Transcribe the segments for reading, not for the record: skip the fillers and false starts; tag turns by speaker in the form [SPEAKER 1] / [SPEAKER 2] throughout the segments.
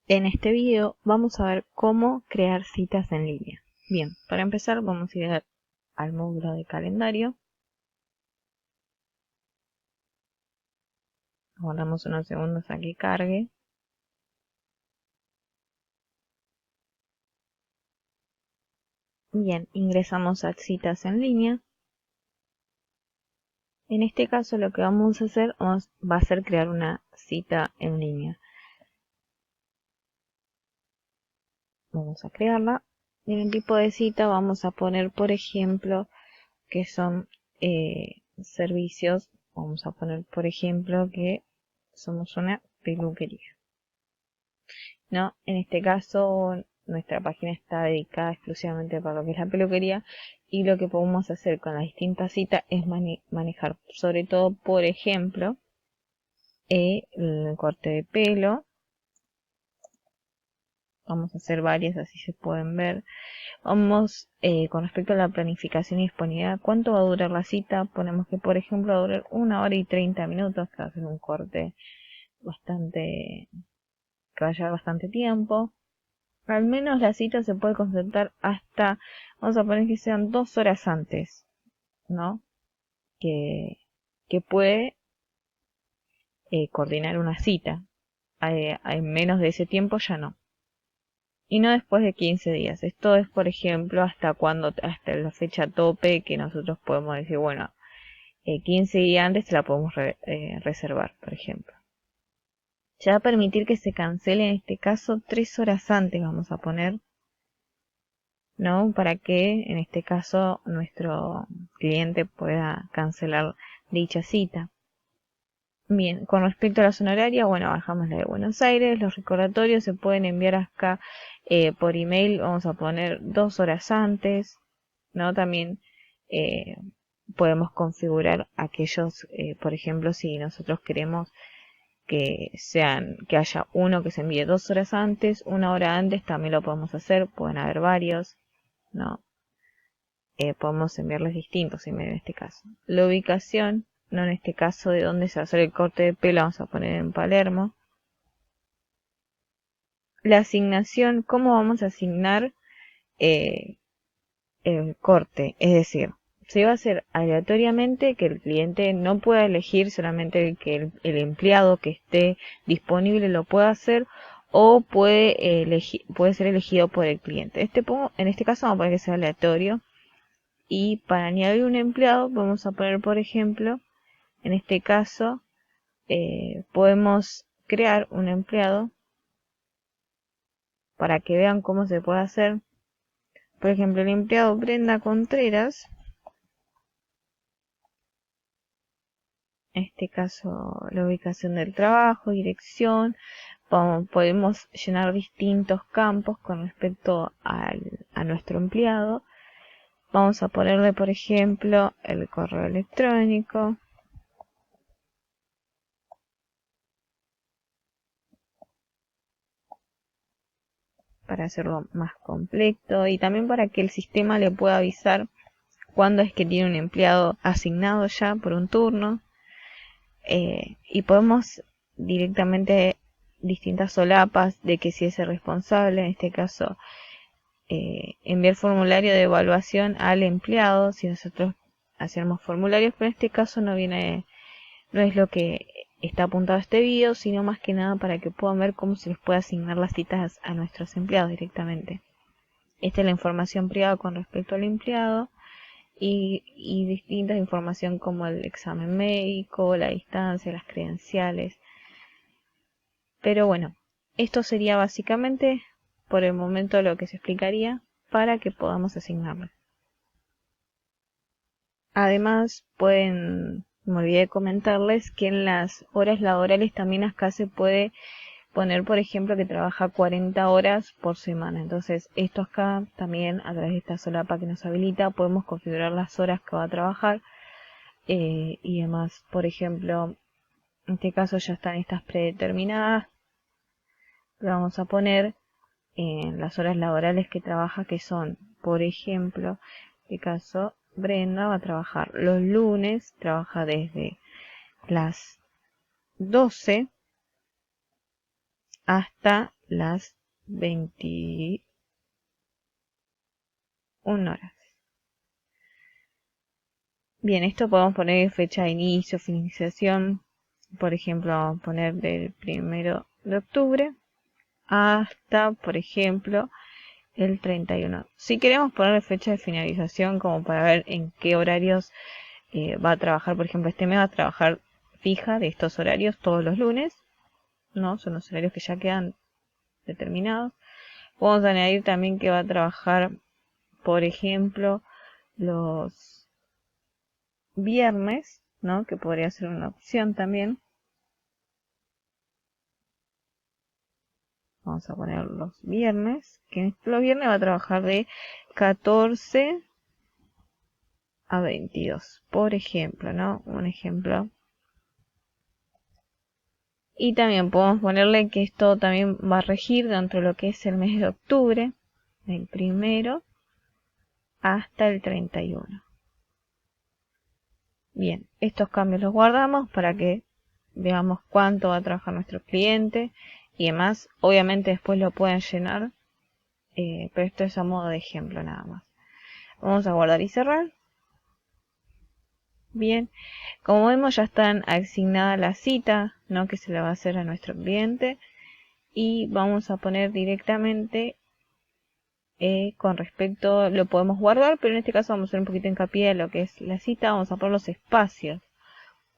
[SPEAKER 1] En este video vamos a ver cómo crear citas en línea. Bien, para empezar vamos a ir al módulo de calendario. Aguardamos unos segundos a que cargue. Bien, ingresamos a citas en línea. En este caso lo que vamos a hacer va a ser crear una cita en línea. Vamos a crearla. En el tipo de cita vamos a poner, por ejemplo, que son servicios. Vamos a poner, por ejemplo, que somos una peluquería, ¿no? En este caso, nuestra página está dedicada exclusivamente para lo que es la peluquería, y lo que podemos hacer con las distintas citas es manejar, sobre todo, por ejemplo, el corte de pelo. Vamos a hacer varias, así se pueden ver. Vamos, con respecto a la planificación y disponibilidad, ¿cuánto va a durar la cita? Ponemos que, por ejemplo, va a durar 1 hora y 30 minutos, que va a ser un corte bastante, que va a llevar bastante tiempo. Al menos la cita se puede concertar hasta, vamos a poner que sean 2 horas antes, ¿no? Que puede coordinar una cita. En menos de ese tiempo ya no. Y no después de 15 días. Esto es, por ejemplo, hasta la fecha tope que nosotros podemos decir, bueno, 15 días antes se la podemos reservar, por ejemplo. Ya va a permitir que se cancele, en este caso, 3 horas antes, vamos a poner, ¿no? Para que, en este caso, nuestro cliente pueda cancelar dicha cita. Bien, con respecto a la zona horaria, bueno, bajamos la de Buenos Aires. Los recordatorios se pueden enviar acá por email. Vamos a poner 2 horas antes, ¿no? También podemos configurar aquellos, por ejemplo, si nosotros queremos que haya uno que se envíe 2 horas antes, 1 hora antes, también lo podemos hacer. Pueden haber varios, ¿no? Podemos enviarles distintos emails en este caso. La ubicación, no, en este caso de dónde se va a hacer el corte de pelo, vamos a poner en Palermo. La asignación, cómo vamos a asignar el corte, es decir, se va a hacer aleatoriamente, que el cliente no pueda elegir, solamente que el empleado que esté disponible lo pueda hacer, o puede ser elegido por el cliente. En este caso vamos a poner que sea aleatorio. Y para añadir un empleado vamos a poner, por ejemplo, en este caso, podemos crear un empleado para que vean cómo se puede hacer. Por ejemplo, el empleado Brenda Contreras, en este caso la ubicación del trabajo, dirección. Podemos llenar distintos campos con respecto a nuestro empleado. Vamos a ponerle, por ejemplo, el correo electrónico, para hacerlo más completo, y también para que el sistema le pueda avisar cuándo es que tiene un empleado asignado ya por un turno. Y podemos directamente distintas solapas de que si es el responsable, en este caso, enviar formulario de evaluación al empleado. Si nosotros hacemos formularios, pero en este caso no es lo que está apuntado a este video, sino más que nada para que puedan ver cómo se les puede asignar las citas a nuestros empleados directamente. Esta es la información privada con respecto al empleado, y distintas información como el examen médico, la distancia, las credenciales. Pero bueno, esto sería básicamente por el momento lo que se explicaría para que podamos asignarlo. Además, me olvidé de comentarles que en las horas laborales también acá se puede poner, por ejemplo, que trabaja 40 horas por semana. Entonces, esto acá también, a través de esta solapa que nos habilita, podemos configurar las horas que va a trabajar y demás. Por ejemplo, en este caso ya están estas predeterminadas. Le vamos a poner las horas laborales que trabaja, que son, por ejemplo, en este caso, Brenda va a trabajar los lunes, trabaja desde las 12 hasta las 21 horas. Bien, esto podemos poner fecha de inicio, finalización, por ejemplo, poner del 1 de octubre hasta, por ejemplo, el 31. Si queremos poner fecha de finalización como para ver en qué horarios va a trabajar, por ejemplo, este mes va a trabajar fija de estos horarios todos los lunes, ¿no? Son los horarios que ya quedan determinados. Vamos a añadir también que va a trabajar, por ejemplo, los viernes, ¿no? Que podría ser una opción también. Vamos a poner los viernes, que los viernes va a trabajar de 14 a 22, por ejemplo, ¿no? Un ejemplo. Y también podemos ponerle que esto también va a regir dentro de lo que es el mes de octubre, del 1 hasta el 31. Bien, estos cambios los guardamos para que veamos cuánto va a trabajar nuestro cliente y demás. Obviamente después lo pueden llenar, pero esto es a modo de ejemplo nada más. Vamos a guardar y cerrar. Bien, como vemos ya están asignadas la cita, ¿no? Que se le va a hacer a nuestro cliente, y vamos a poner directamente con respecto, lo podemos guardar, pero en este caso vamos a hacer un poquito hincapié en lo que es la cita. Vamos a poner los espacios.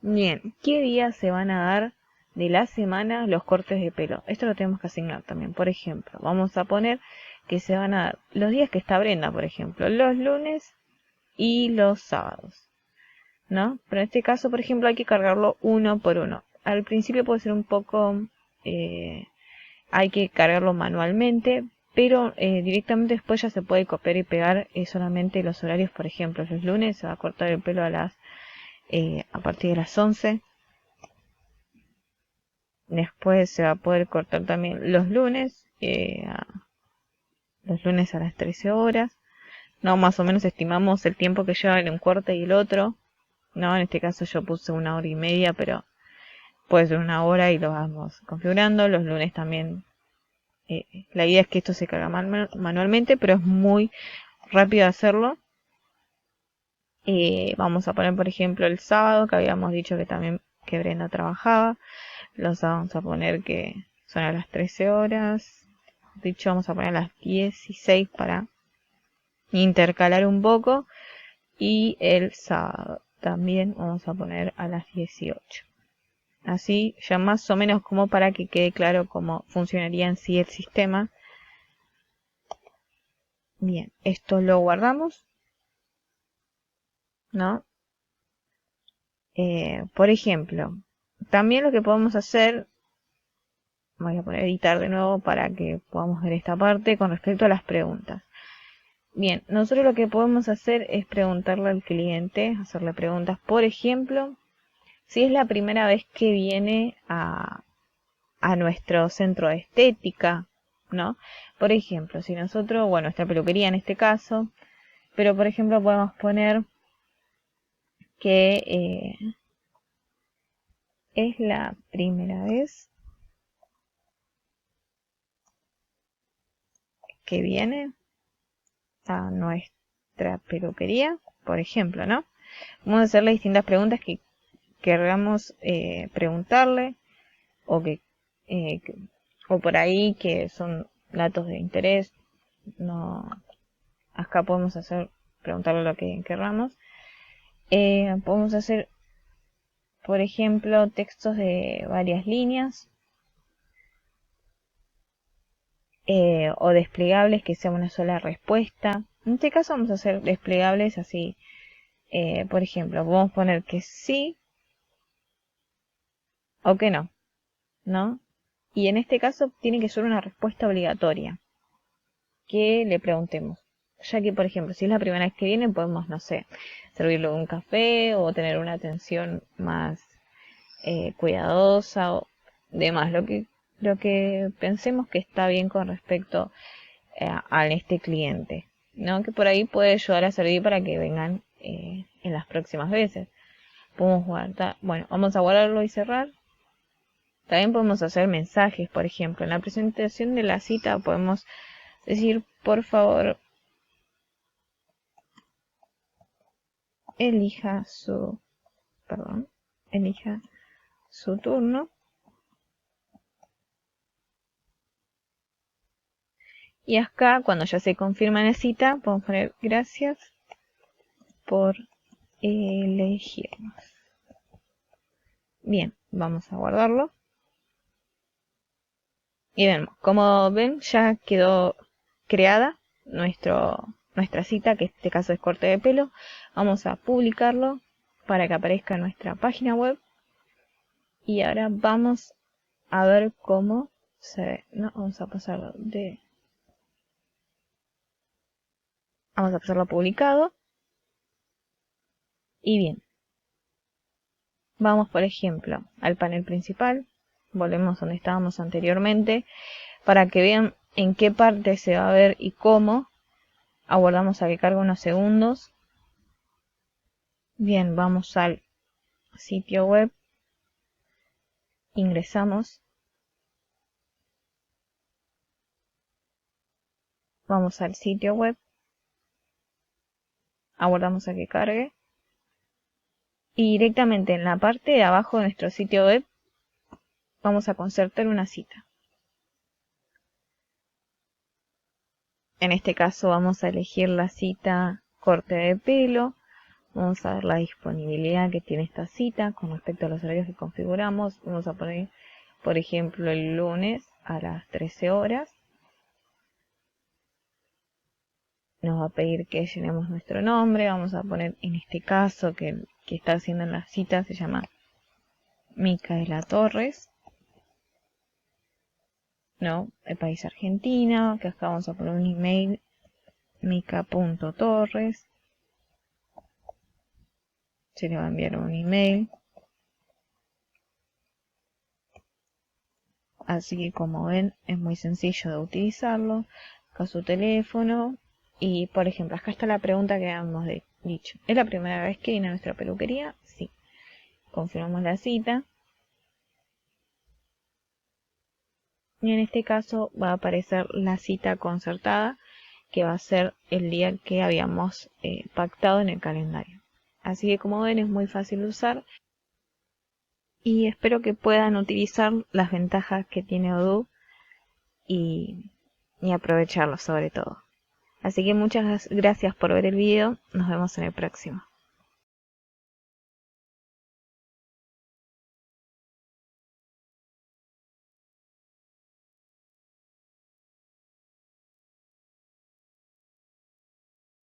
[SPEAKER 1] Bien, ¿qué días se van a dar de la semana los cortes de pelo? Esto lo tenemos que asignar también. Por ejemplo, vamos a poner que se van a dar los días que está Brenda, por ejemplo, los lunes y los sábados, ¿no? Pero en este caso, por ejemplo, hay que cargarlo uno por uno. Al principio puede ser un poco, hay que cargarlo manualmente, pero directamente después ya se puede copiar y pegar solamente los horarios. Por ejemplo, los lunes se va a cortar el pelo a partir de las 11. Después se va a poder cortar también los lunes a las 13 horas. No, más o menos estimamos el tiempo que lleva en un corte y el otro. No, en este caso yo puse 1 hora y media, pero puede ser 1 hora y lo vamos configurando. Los lunes también. La idea es que esto se carga manualmente, pero es muy rápido hacerlo. Vamos a poner, por ejemplo, el sábado, que habíamos dicho que también que Brenda trabajaba. Los vamos a poner que son a las 13 horas. Dicho, vamos a poner a las 16 para intercalar un poco. Y el sábado también vamos a poner a las 18. Así ya más o menos como para que quede claro cómo funcionaría en sí el sistema. Bien, esto lo guardamos, ¿no? Por ejemplo, también lo que podemos hacer, voy a poner editar de nuevo para que podamos ver esta parte con respecto a las preguntas. Bien, nosotros lo que podemos hacer es preguntarle al cliente, hacerle preguntas. Por ejemplo, si es la primera vez que viene a nuestro centro de estética, ¿no? Por ejemplo, si nosotros, bueno, nuestra peluquería en este caso, pero por ejemplo podemos poner que es la primera vez que viene a nuestra peluquería, por ejemplo, ¿no? Vamos a hacerle distintas preguntas que queramos preguntarle, o eh, que- o por ahí que son datos de interés. No, acá podemos preguntarle lo que queramos. Podemos hacer, por ejemplo, textos de varias líneas, o desplegables que sea una sola respuesta. En este caso vamos a hacer desplegables así. Por ejemplo, podemos poner que sí o que no, ¿no? Y en este caso tiene que ser una respuesta obligatoria que le preguntemos. Ya que, por ejemplo, si es la primera vez que viene, podemos, no sé, servirle un café o tener una atención más cuidadosa o demás. Lo que pensemos que está bien con respecto a este cliente, ¿no? Que por ahí puede ayudar a servir para que vengan en las próximas veces. Podemos guardar, bueno, vamos a guardarlo y cerrar. También podemos hacer mensajes, por ejemplo. En la presentación de la cita podemos decir, por favor, elija su turno. Y acá, cuando ya se confirma la cita, podemos poner gracias por elegirnos. Bien, vamos a guardarlo. Y vemos, como ven, ya quedó creada nuestra cita, que en este caso es corte de pelo. Vamos a publicarlo para que aparezca en nuestra página web. Y ahora vamos a ver cómo se ve. No, vamos a pasarlo a publicado. Y bien, vamos por ejemplo al panel principal. Volvemos donde estábamos anteriormente para que vean en qué parte se va a ver y cómo. Aguardamos a que cargue unos segundos. Bien, vamos al sitio web. Ingresamos. Vamos al sitio web. Aguardamos a que cargue. Y directamente en la parte de abajo de nuestro sitio web vamos a concertar una cita. En este caso vamos a elegir la cita corte de pelo. Vamos a ver la disponibilidad que tiene esta cita con respecto a los horarios que configuramos. Vamos a poner, por ejemplo, el lunes a las 13 horas. Nos va a pedir que llenemos nuestro nombre. Vamos a poner, en este caso, que el que está haciendo la cita se llama Micaela Torres. No, el país Argentina. Que acá vamos a poner un email, mica.torres. Se le va a enviar un email. Así que como ven es muy sencillo de utilizarlo. Acá su teléfono. Y por ejemplo, acá está la pregunta que habíamos dicho. ¿Es la primera vez que viene a nuestra peluquería? Sí. Confirmamos la cita. Y en este caso va a aparecer la cita concertada, que va a ser el día que habíamos pactado en el calendario. Así que como ven es muy fácil de usar. Y espero que puedan utilizar las ventajas que tiene Odoo y aprovecharlo sobre todo. Así que muchas gracias por ver el video. Nos vemos en el próximo.